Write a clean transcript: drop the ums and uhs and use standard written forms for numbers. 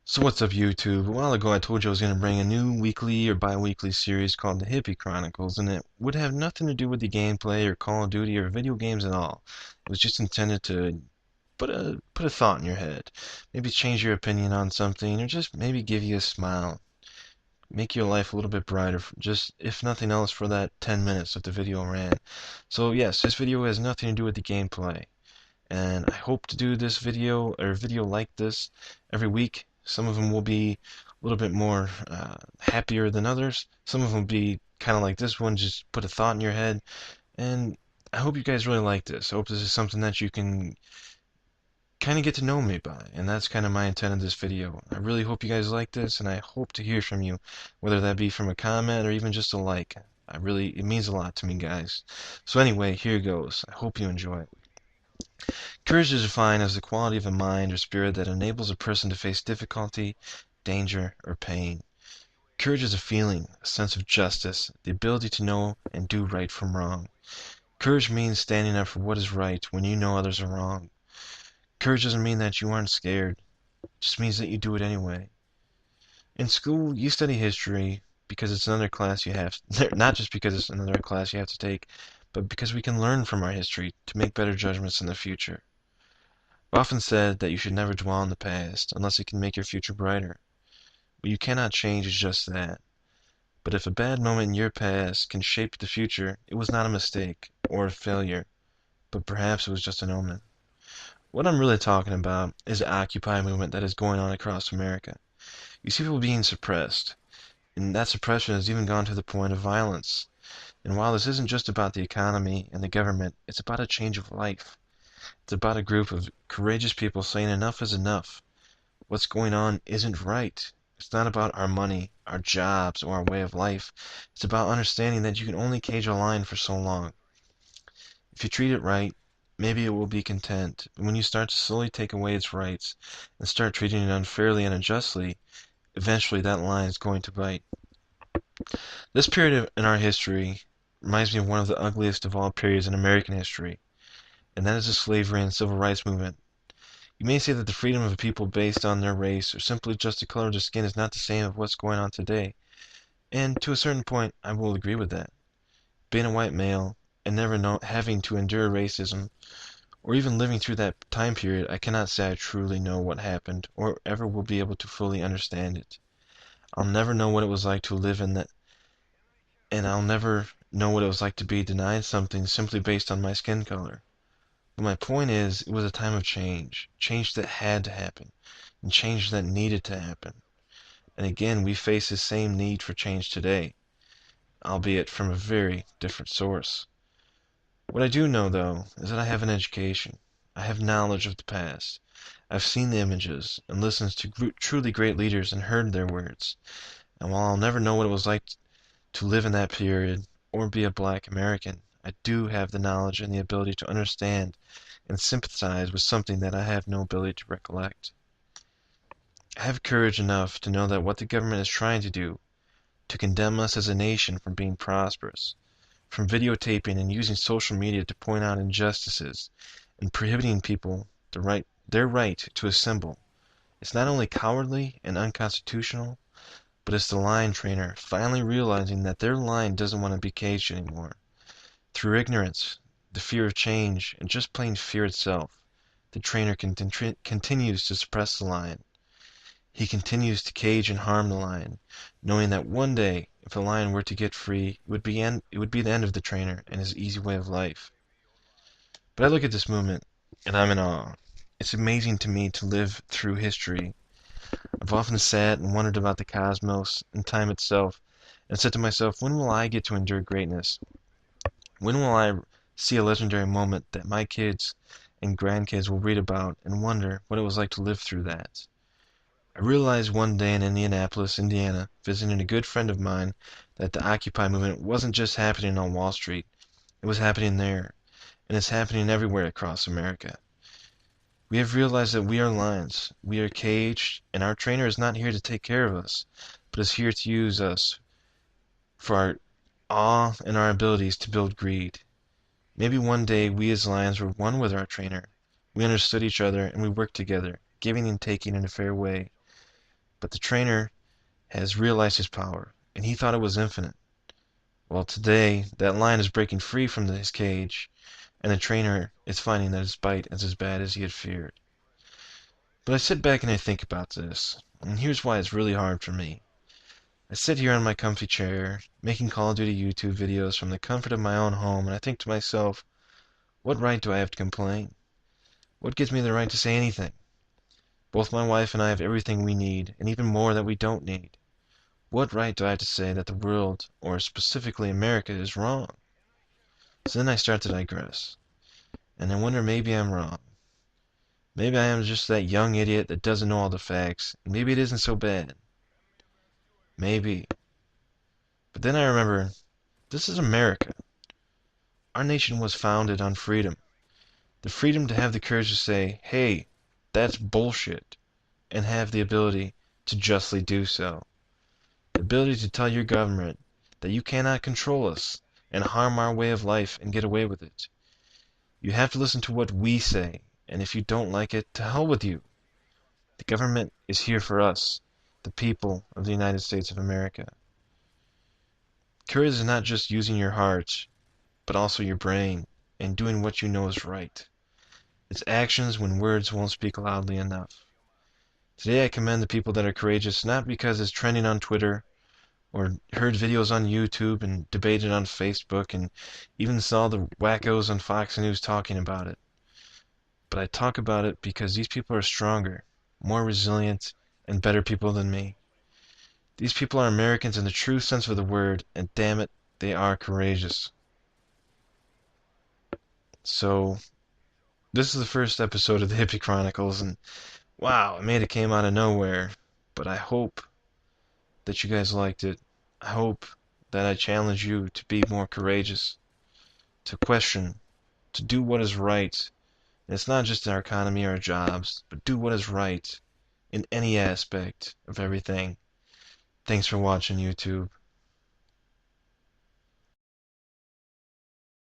So what's up, YouTube? A while ago I told you I was going to bring a new weekly or bi-weekly series called the Hippy Chronicles, and it would have nothing to do with the gameplay or Call of Duty or video games at all. It was just intended to put a thought in your head, maybe change your opinion on something, or just maybe give you a smile, make your life a little bit brighter, just if nothing else for that 10 minutes that the video ran. So yes, this video has nothing to do with the gameplay and I hope to do this video or video like this every week. Some of them will be a little bit more happier than others. Some of them will be kind of like this one, just put a thought in your head. And I hope you guys really like this. I hope this is something that you can kind of get to know me by. And that's kind of my intent of this video. I really hope you guys like this, and I hope to hear from you, whether that be from a comment or even just a like. It means a lot to me, guys. So anyway, here goes. I hope you enjoy it. Courage is defined as the quality of a mind or spirit that enables a person to face difficulty, danger, or pain. Courage is a feeling, a sense of justice, the ability to know and do right from wrong. Courage means standing up for what is right when you know others are wrong. Courage doesn't mean that you aren't scared, it just means that you do it anyway. In school, you study history because it's another class you have, not just because it's another class you have to take, but because we can learn from our history to make better judgments in the future. I've often said that you should never dwell on the past unless it can make your future brighter. What you cannot change is just that. But if a bad moment in your past can shape the future, it was not a mistake or a failure, but perhaps it was just an omen. What I'm really talking about is the Occupy movement that is going on across America. You see people being suppressed, and that suppression has even gone to the point of violence. And while this isn't just about the economy and the government, it's about a change of life. It's about a group of courageous people saying enough is enough. What's going on isn't right. It's not about our money, our jobs, or our way of life. It's about understanding that you can only cage a lion for so long. If you treat it right, maybe it will be content. But when you start to slowly take away its rights and start treating it unfairly and unjustly, eventually that lion is going to bite. This period in our history reminds me of one of the ugliest of all periods in American history, and that is the slavery and civil rights movement. You may say that the freedom of a people based on their race or simply just the color of their skin is not the same as what's going on today. And to a certain point, I will agree with that. Being a white male and having to endure racism or even living through that time period, I cannot say I truly know what happened or ever will be able to fully understand it. I'll never know what it was like to live in that, and I'll never know what it was like to be denied something simply based on my skin color. But my point is, it was a time of change. Change that had to happen. And change that needed to happen. And again, we face the same need for change today, albeit from a very different source. What I do know, though, is that I have an education. I have knowledge of the past. I've seen the images and listened to truly great leaders and heard their words. And while I'll never know what it was like to live in that period or be a black American, I do have the knowledge and the ability to understand and sympathize with something that I have no ability to recollect. I have courage enough to know that what the government is trying to do, to condemn us as a nation from being prosperous, from videotaping and using social media to point out injustices, and prohibiting people their right to assemble, it's not only cowardly and unconstitutional, but it's the lion trainer finally realizing that their lion doesn't want to be caged anymore. Through ignorance, the fear of change, and just plain fear itself, the trainer continues to suppress the lion. He continues to cage and harm the lion, knowing that one day, if the lion were to get free, it would be the end of the trainer and his easy way of life. But I look at this movement, and I'm in awe. It's amazing to me to live through history. I've often sat and wondered about the cosmos and time itself, and said to myself, when will I get to endure greatness? When will I see a legendary moment that my kids and grandkids will read about and wonder what it was like to live through that? I realized one day in Indianapolis, Indiana, visiting a good friend of mine, that the Occupy movement wasn't just happening on Wall Street. It was happening there, and it's happening everywhere across America. We have realized that we are lions. We are caged, and our trainer is not here to take care of us, but is here to use us for our awe and our abilities to build greed. Maybe one day we as lions were one with our trainer. We understood each other and we worked together, giving and taking in a fair way. but the trainer has realized his power, and he thought it was infinite. Well, today, that lion is breaking free from his cage, and the trainer is finding that his bite is as bad as he had feared. But I sit back and I think about this, and here's why it's really hard for me. I sit here on my comfy chair, making Call of Duty YouTube videos from the comfort of my own home, and I think to myself, what right do I have to complain? What gives me the right to say anything? Both my wife and I have everything we need, and even more that we don't need. What right do I have to say that the world, or specifically America, is wrong? So then I start to digress, and I wonder maybe I'm wrong. Maybe I am just that young idiot that doesn't know all the facts, and maybe it isn't so bad. Maybe. But then I remember, this is America. Our nation was founded on freedom. The freedom to have the courage to say, hey, that's bullshit, and have the ability to justly do so. The ability to tell your government that you cannot control us and harm our way of life and get away with it. You have to listen to what we say, and if you don't like it, to hell with you. The government is here for us, the people of the United States of America. Courage is not just using your heart, but also your brain, and doing what you know is right. It's actions when words won't speak loudly enough. Today I commend the people that are courageous, not because it's trending on Twitter, or heard videos on YouTube and debated on Facebook, and even saw the wackos on Fox News talking about it. But I talk about it because these people are stronger, more resilient, and better people than me. These people are Americans in the true sense of the word, and damn it, they are courageous. So, this is the first episode of the Hippy Chronicles, and wow, it came out of nowhere. But I hope that you guys liked it. I hope that I challenge you to be more courageous, to question, to do what is right. And it's not just our economy or our jobs, but do what is right in any aspect of everything. Thanks for watching, YouTube.